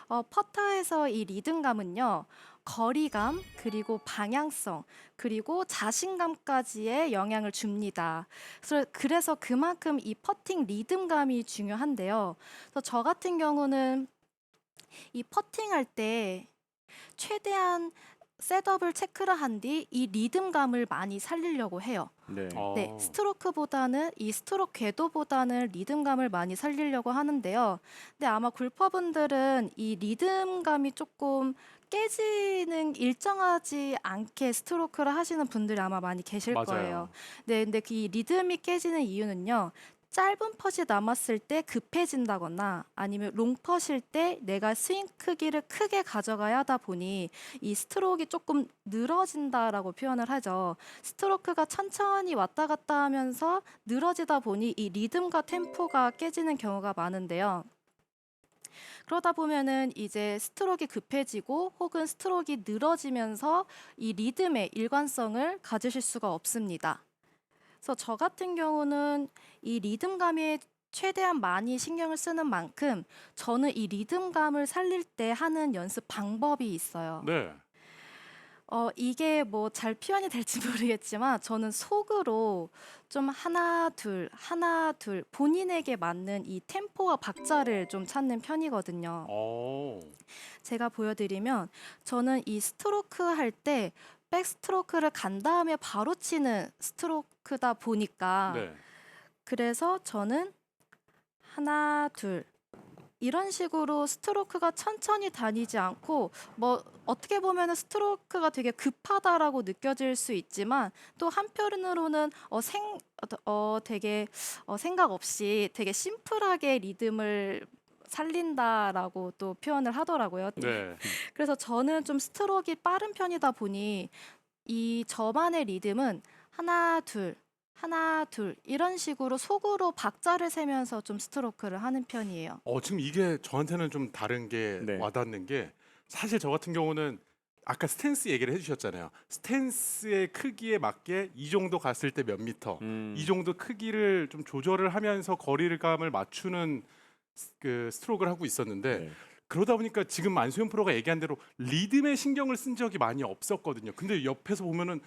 퍼터에서 이 리듬감은요, 거리감, 그리고 방향성, 그리고 자신감까지의 영향을 줍니다. 그래서 그만큼 이 퍼팅 리듬감이 중요한데요. 그래서 저 같은 경우는 이 퍼팅할 때 최대한 셋업을 체크를 한 뒤 이 리듬감을 많이 살리려고 해요. 네. 네, 어. 스트로크보다는 이 스트로크 궤도보다는 리듬감을 많이 살리려고 하는데요. 근데 아마 골퍼분들은 이 리듬감이 조금 깨지는 일정하지 않게 스트로크를 하시는 분들이 아마 많이 계실 거예요. 맞아요. 네, 근데 그 이 리듬이 깨지는 이유는요. 짧은 펫이 남았을 때 급해진다거나 아니면 롱 펫일 때 내가 스윙 크기를 크게 가져가야 하다 보니 이 스트로크가 조금 늘어진다라고 표현을 하죠. 스트로크가 천천히 왔다 갔다 하면서 늘어지다 보니 이 리듬과 템포가 깨지는 경우가 많은데요. 그러다 보면은 이제 스트로크가 급해지고 혹은 스트로크가 늘어지면서 이 리듬의 일관성을 가지실 수가 없습니다. 그래서 저 같은 경우는 이 리듬감에 최대한 많이 신경을 쓰는 만큼 저는 이 리듬감을 살릴 때 하는 연습 방법이 있어요. 네. 이게 뭐 잘 표현이 될지 모르겠지만 저는 속으로 좀 하나, 둘, 하나, 둘 본인에게 맞는 이 템포와 박자를 좀 찾는 편이거든요. 어. 제가 보여드리면 저는 이 스트로크 할 때 백스트로크를 간 다음에 바로 치는 스트로크다 보니까 네. 그래서 저는 하나, 둘 이런 식으로 스트로크가 천천히 다니지 않고 뭐 어떻게 보면은 스트로크가 되게 급하다라고 느껴질 수 있지만 또 한편으로는 되게 생각 없이 되게 심플하게 리듬을 살린다라고 또 표현을 하더라고요. 네. 그래서 저는 좀 스트로크가 빠른 편이다 보니 이 저만의 리듬은 하나, 둘, 하나, 둘 이런 식으로 속으로 박자를 세면서 좀 스트로크를 하는 편이에요. 지금 이게 저한테는 좀 다른 게 네. 와닿는 게 사실 저 같은 경우는 아까 스탠스 얘기를 해주셨잖아요. 스탠스의 크기에 맞게 이 정도 갔을 때 몇 미터, 이 정도 크기를 좀 조절을 하면서 거리감을 맞추는 그 스트로크를 하고 있었는데 네. 그러다 보니까 지금 안수현 프로가 얘기한 대로 리듬에 신경을 쓴 적이 많이 없었거든요. 근데 옆에서 보면은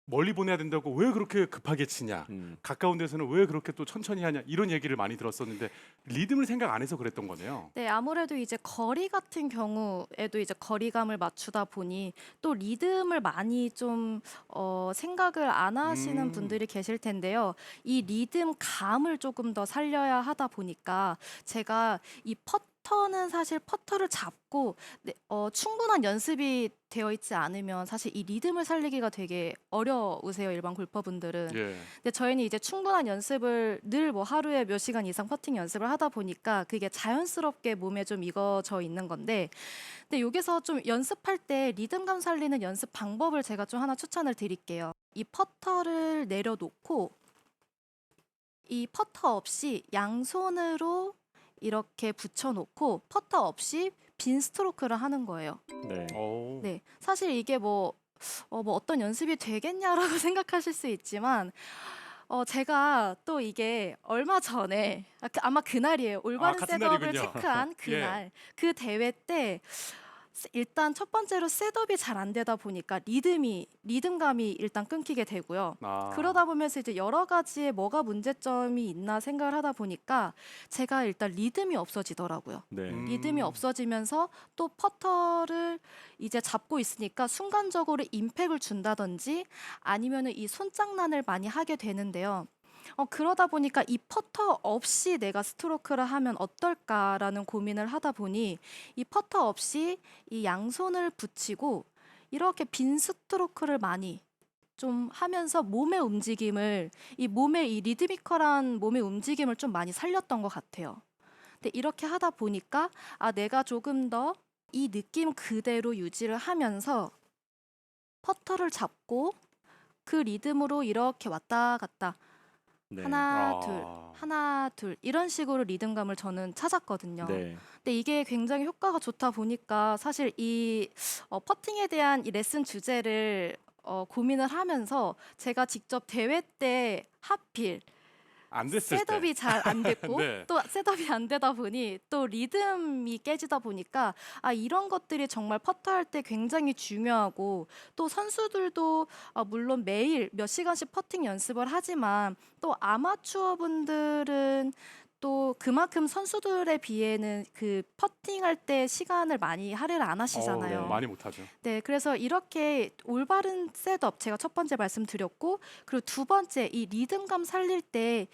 멀리 보내야 된다고 왜 그렇게 급하게 치냐, 음. 가까운 데서는 왜 그렇게 또 천천히 하냐 이런 얘기를 많이 들었었는데 리듬을 생각 안 해서 그랬던 거네요. 네, 아무래도 이제 거리 같은 경우에도 이제 거리감을 맞추다 보니 또 리듬을 많이 좀 생각을 안 하시는 음, 분들이 계실 텐데요. 이 리듬 감을 조금 더 살려야 하다 보니까 제가 이 퍼터는 사실 퍼터를 잡고 충분한 연습이 되어 있지 않으면 사실 이 리듬을 살리기가 되게 어려우세요, 일반 골퍼분들은. 예, 근데 저희는 이제 충분한 연습을 늘 뭐 하루에 몇 시간 이상 퍼팅 연습을 하다 보니까 그게 자연스럽게 몸에 좀 익어져 있는 건데, 근데 여기서 좀 연습할 때 리듬감 살리는 연습 방법을 제가 좀 하나 추천을 드릴게요. 이 퍼터를 내려놓고 이 퍼터 없이 양손으로 이렇게 붙여놓고 퍼터 없이 빈 스트로크를 하는 거예요. 네. 오, 네, 사실 이게 뭐 어떤 연습이 되겠냐라고 생각하실 수 있지만 제가 또 이게 얼마 전에 아마 그날이에요. 아 올바른 같은 셋업을 날이군요. 체크한 예, 그날. 그 대회 때 일단 첫 번째로 셋업이 잘 안 되다 보니까 리듬감이 일단 끊기게 되고요. 아, 그러다 보면서 이제 여러 가지의 뭐가 문제점이 있나 생각을 하다 보니까 제가 일단 리듬이 없어지더라고요. 네. 리듬이 음, 없어지면서 또 퍼터를 이제 잡고 있으니까 순간적으로 임팩을 준다든지 아니면은 이 손장난을 많이 하게 되는데요. 그러다 보니까 이 퍼터 없이 내가 스트로크를 하면 어떨까라는 고민을 하다 보니 이 퍼터 없이 이 양손을 붙이고 이렇게 빈 스트로크를 많이 좀 하면서 몸의 이 리드미컬한 몸의 움직임을 좀 많이 살렸던 것 같아요. 근데 이렇게 하다 보니까 내가 조금 더 이 느낌 그대로 유지를 하면서 퍼터를 잡고 그 리듬으로 이렇게 왔다 갔다 네. 하나, 둘, 아, 하나, 둘 이런 식으로 리듬감을 저는 찾았거든요. 네. 근데 이게 굉장히 효과가 좋다 보니까 사실 이 퍼팅에 대한 이 레슨 주제를 고민을 하면서 제가 직접 대회 때 하필 안 됐을 때. 셋업이 잘 안 됐고 네. 또 셋업이 안 되다 보니 또 리듬이 깨지다 보니까 이런 것들이 정말 퍼터할 때 굉장히 중요하고 또 선수들도 물론 매일 몇 시간씩 퍼팅 연습을 하지만 또 아마추어 분들은 또 그만큼 선수들에 비해는 그 퍼팅할 때 시간을 많이 할애를 안 하시잖아요. 네, 많이 못하죠. 네, 그래서 이렇게 올바른 셋업 제가 첫 번째 말씀드렸고 그리고 두 번째 이 리듬감 살릴 때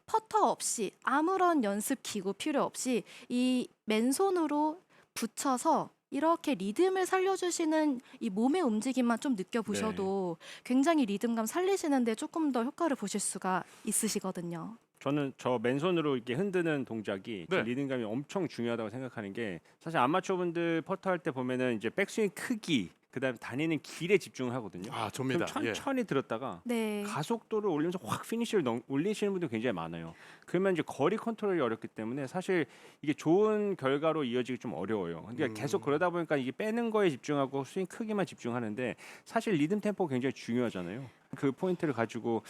퍼터 없이 아무런 연습 기구 필요 없이 이 맨손으로 붙여서 이렇게 리듬을 살려주시는 이 몸의 움직임만 좀 느껴보셔도 굉장히 리듬감 살리시는데 조금 더 효과를 보실 수가 있으시거든요. 저는 저 맨손으로 이렇게 흔드는 동작이 네. 리듬감이 엄청 중요하다고 생각하는 게 사실 아마추어분들 퍼터할 때 보면은 이제 백스윙 크기 그다음에 다니는 길에 집중을 하거든요. 아, 그럼 접니다. 예. 천천히 들었다가 네. 가속도를 올리면서 확 피니시를 올리시는 분들 굉장히 많아요. 그러면 이제 거리 컨트롤이 어렵기 때문에 사실 이게 좋은 결과로 이어지기 좀 어려워요. 그러니까 계속 그러다 보니까 이게 빼는 거에 집중하고 스윙 크기만 집중하는데 사실 리듬 템포가 굉장히 중요하잖아요. 그 포인트를 가지고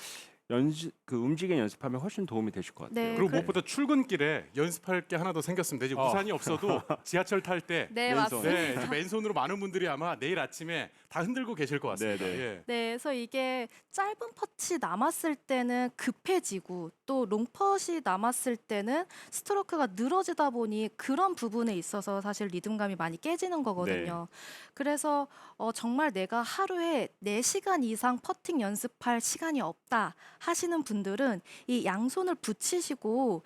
그 움직임 연습하면 훨씬 도움이 되실 것 같아요. 네. 그리고 무엇보다 출근길에 연습할 게 하나 더 생겼습니다. 이제 우산이 없어도 지하철 탈 때 네, 맨손. 맞습니다. 네, 이제 맨손으로 많은 분들이 아마 내일 아침에 다 흔들고 계실 것 같습니다. 네, 네. 예. 네, 그래서 이게 짧은 퍼치 남았을 때는 급해지고 또 롱퍼시 남았을 때는 스트로크가 늘어지다 보니 그런 부분에 있어서 사실 리듬감이 많이 깨지는 거거든요. 그래서 정말 내가 하루에 4시간 이상 퍼팅 연습할 시간이 없다 하시는 분들은 이 양손을 붙이시고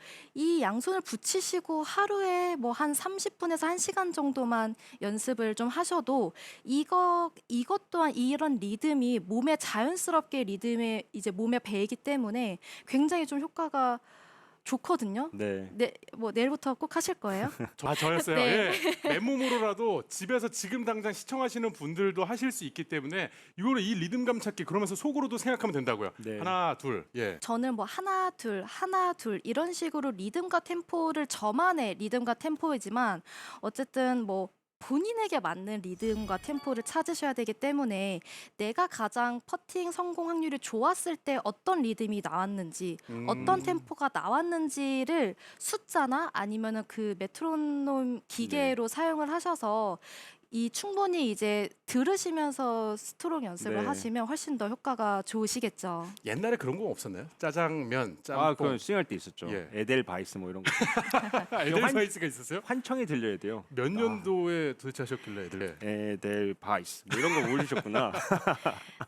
하루에 뭐 한 30분에서 1시간 정도만 연습을 좀 하셔도 이것 또한 이런 리듬이 몸에 자연스럽게 리듬에 이제 몸에 배이기 때문에 굉장히 좀 효과가 좋거든요. 네. 네, 뭐 내일부터 꼭 하실 거예요? 저였어요. 네. 예. 맨몸으로라도 집에서 지금 당장 시청하시는 분들도 하실 수 있기 때문에 이거를 이 리듬감 찾기 그러면서 속으로도 생각하면 된다고요. 네. 하나, 둘. 예. 저는 뭐 하나 둘 이런 식으로 리듬과 템포를 저만의 리듬과 템포이지만 어쨌든 뭐 본인에게 맞는 리듬과 템포를 찾으셔야 되기 때문에 내가 가장 퍼팅 성공 확률이 좋았을 때 어떤 리듬이 나왔는지 어떤 템포가 나왔는지를 숫자나 아니면은 그 메트로놈 기계로 사용을 하셔서 이 충분히 이제 들으시면서 스트로크 연습을 네. 하시면 훨씬 더 효과가 좋으시겠죠. 옛날에 그런 거 없었나요? 짜장면, 아, 짬뽕. 그건 스윙할 때 있었죠. 예. 에델 바이스 뭐 이런 거. 에델바이스가 있었어요? 환청이 들려야 돼요. 몇 년도에 도대체 하셨길래 애들? 에델 바이스 뭐 이런 거 올리셨구나.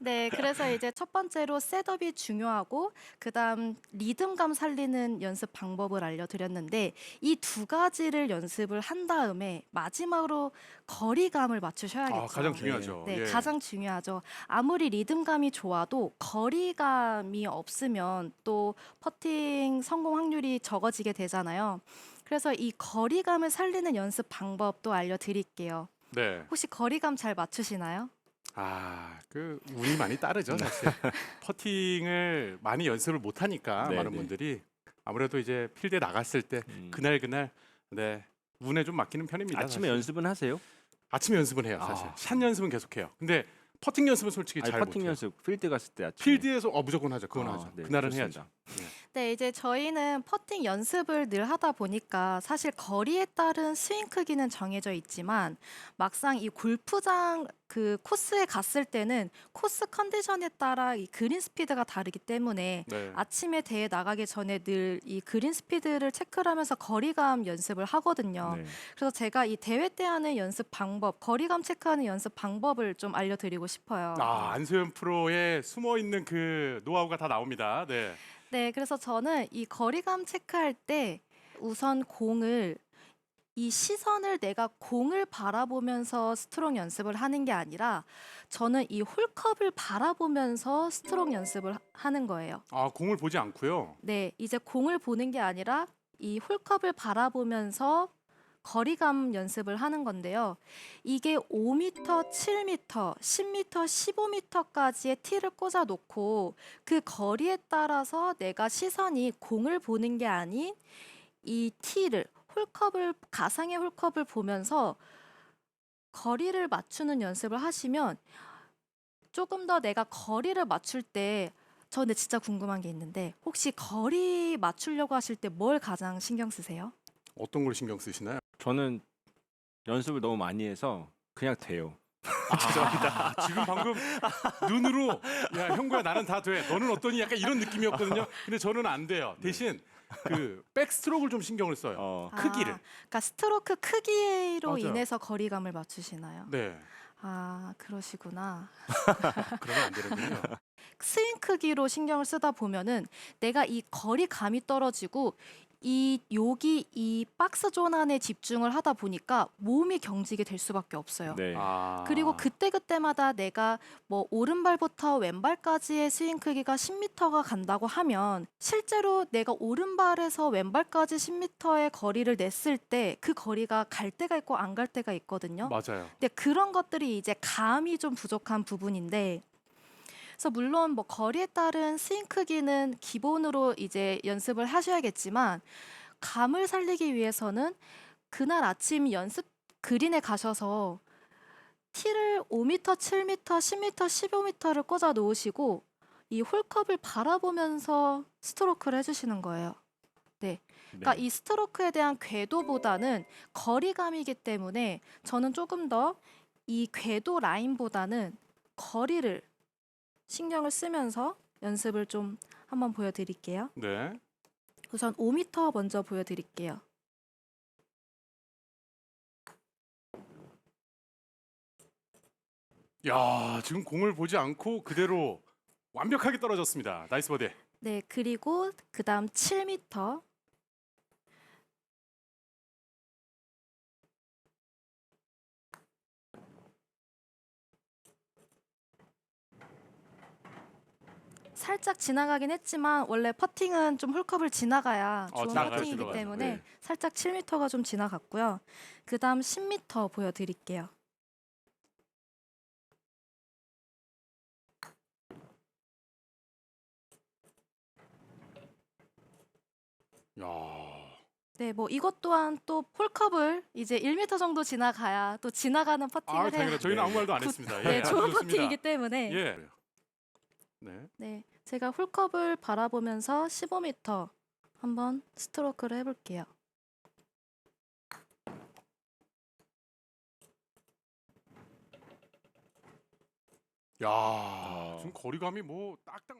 네, 그래서 이제 첫 번째로 셋업이 중요하고 그다음 리듬감 살리는 연습 방법을 알려드렸는데 이 두 가지를 연습을 한 다음에 마지막으로 거리감을 맞추셔야겠죠. 가장 중요하죠. 네, 예. 가장 중요하죠. 아무리 리듬감이 좋아도 거리감이 없으면 또 퍼팅 성공 확률이 적어지게 되잖아요. 그래서 이 거리감을 살리는 연습 방법도 알려드릴게요. 네. 혹시 거리감 잘 맞추시나요? 그 운이 많이 따르죠, 사실. 퍼팅을 많이 연습을 못 하니까 네, 많은 네. 분들이 아무래도 이제 필드에 나갔을 때 음. 그날 네. 운에 좀 맡기는 편입니다. 아침에 사실. 연습은 하세요? 아침에 연습은 해요, 사실. 아. 샷 연습은 계속해요. 근데 퍼팅 연습은 솔직히 아니, 잘 퍼팅 못해요. 연습 필드 갔을 때 아침에. 필드에서 무조건 하죠. 그건 아, 하죠. 네, 그날은 좋습니다. 해야죠. 네, 이제 저희는 퍼팅 연습을 늘 하다 보니까 사실 거리에 따른 스윙 크기는 정해져 있지만 막상 이 골프장 그 코스에 갔을 때는 코스 컨디션에 따라 이 그린 스피드가 다르기 때문에 네. 아침에 대회 나가기 전에 늘 이 그린 스피드를 체크를 하면서 거리감 연습을 하거든요. 네. 그래서 제가 이 대회 때 하는 연습 방법, 거리감 체크하는 연습 방법을 좀 알려드리고 싶어요. 안소연 프로의 숨어 있는 그 노하우가 다 나옵니다. 네. 네, 그래서 저는 이 거리감 체크할 때 우선 이 시선을 내가 공을 바라보면서 스트로크 연습을 하는 게 아니라 저는 이 홀컵을 바라보면서 스트로크 연습을 하는 거예요. 공을 보지 않고요. 네, 이제 공을 보는 게 아니라 이 홀컵을 바라보면서 거리감 연습을 하는 건데요. 이게 5m, 7m, 10m, 15m까지의 티를 꽂아 놓고 그 거리에 따라서 내가 시선이 공을 보는 게 아닌 이 티를 가상의 홀컵을 보면서 거리를 맞추는 연습을 하시면 조금 더 내가 거리를 맞출 때 저 근데 진짜 궁금한 게 있는데 혹시 거리 맞추려고 하실 때 뭘 가장 신경 쓰세요? 어떤 걸 신경 쓰시나요? 저는 연습을 너무 많이 해서 그냥 돼요. 죄송합니다. 지금 방금 눈으로 야 형구야 나는 다 돼. 너는 어떠니? 약간 이런 느낌이었거든요. 근데 저는 안 돼요. 대신 그 백스트로크를 좀 신경을 써요. 크기를. 그러니까 스트로크 크기로 맞아요. 인해서 거리감을 맞추시나요? 네. 아, 그러시구나. 그러면 안 되는군요. 스윙 크기로 신경을 쓰다 보면은 내가 이 거리감이 떨어지고 여기 이 박스 존 안에 집중을 하다 보니까 몸이 경직이 될 수밖에 없어요. 네. 그리고 그때그때마다 내가 뭐 오른발부터 왼발까지의 스윙 크기가 10m가 간다고 하면 실제로 내가 오른발에서 왼발까지 10m의 거리를 냈을 때 그 거리가 갈 때가 있고 안 갈 때가 있거든요. 맞아요. 근데 그런 것들이 이제 감이 좀 부족한 부분인데 그래서 물론 뭐 거리에 따른 스윙 크기는 기본으로 이제 연습을 하셔야겠지만 감을 살리기 위해서는 그날 아침 연습 그린에 가셔서 티를 5m, 7m, 10m, 15m를 꽂아 놓으시고 이 홀컵을 바라보면서 스트로크를 해주시는 거예요. 네. 그러니까 이 스트로크에 대한 궤도보다는 거리감이기 때문에 저는 조금 더 이 궤도 라인보다는 거리를 신경을 쓰면서 연습을 좀 한번 보여드릴게요. 네. 우선 5m 먼저 보여드릴게요. 야 지금 공을 보지 않고 그대로 완벽하게 떨어졌습니다. 나이스 버디. 네, 그리고 그 다음 7m. 살짝 지나가긴 했지만 원래 퍼팅은 좀 홀컵을 지나가야 좋은 지나가야죠, 퍼팅이기 지나가야죠. 때문에 네. 살짝 7m가 좀 지나갔고요. 그 다음 10m 보여드릴게요. 야. 네, 뭐 이것 또한 또 홀컵을 이제 1m 정도 지나가야 또 지나가는 퍼팅을 해야 당연히 저희는 아무 말도 안 굿- 했습니다. 네, 예, 아주 좋은 좋습니다. 퍼팅이기 때문에 예. 네. 네, 제가 홀컵을 바라보면서 15m 한번 스트로크를 해볼게요. 야, 지금 거리감이 뭐 딱딱